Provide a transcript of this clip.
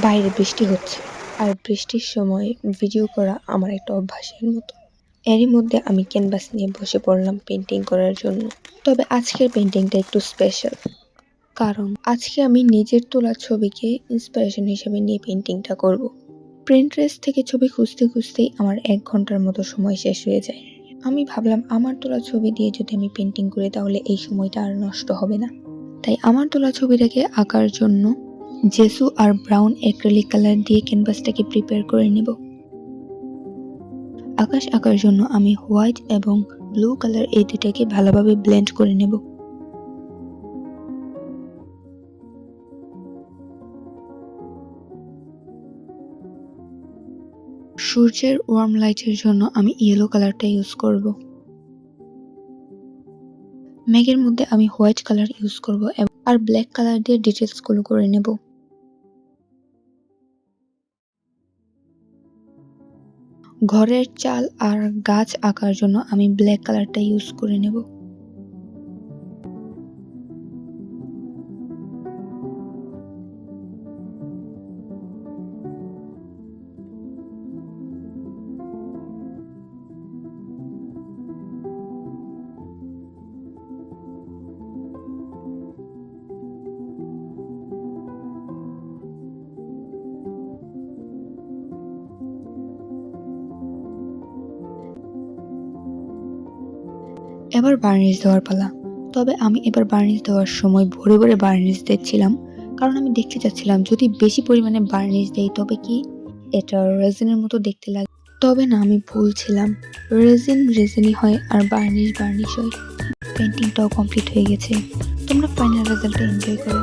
বাইরে বৃষ্টি হচ্ছে, আর বৃষ্টির সময় ভিডিও করা আমার একটা অভ্যাসের মতো। এরই মধ্যে আমি ক্যানভাস নিয়ে বসে পড়লাম পেন্টিং করার জন্য। তবে আজকের পেন্টিংটা একটু স্পেশাল, কারণ আজকে আমি নিজের তোলা ছবিকে ইন্সপিরেশন হিসেবে নিয়ে পেন্টিংটা করব। প্রিন্টারেস্ট থেকে ছবি খুঁজতে খুঁজতেই আমার 1 ঘন্টার মতো সময় শেষ হয়ে যায়। আমি ভাবলাম আমার তোলা ছবি দিয়ে যদি আমি পেন্টিং করি তাহলে এই সময়টা আর নষ্ট হবে না। তাই আমার তোলা ছবিটাকে আঁকার জন্য জেসু আর ব্রাউন অ্যাক্রিলিক কালার দিয়ে ক্যানভাসটাকে প্রিপেয়ার করে নেব। আকাশ আঁকার জন্য আমি হোয়াইট এবং ব্লু কালার এই দুটাকে ভালোভাবে ব্লেন্ড করে নেব। সূর্যের ওয়ার্ম লাইটের জন্য আমি ইয়েলো কালারটা ইউজ করব। মেঘের মধ্যে আমি হোয়াইট কালার ইউজ করব আর ব্ল্যাক কালার দিয়ে ডিটেলসগুলো করে নেব। ঘরের চাল আর গাছ আঁকার জন্য আমি ব্ল্যাক কালারটা ইউজ করে নেব। এবার বার্নিশ দেওয়ার পালা। তবে আমি এবার বার্নিশ দেওয়ার সময় ভরে ভরে বার্নিশ দিচ্ছিলাম, কারণ আমি দেখতে চাচ্ছিলাম যদি বেশি পরিমাণে বার্নিশ দেই তবে কি এটা রেজিনের মতো দেখতে লাগে। তবে না, আমি ভুল ছিলাম। রেজিনই হয় আর বার্নিশ হয়। পেন্টিংটাও কমপ্লিট হয়ে গেছে। তোমরা ফাইনাল রেজাল্টটা এনজয় করো।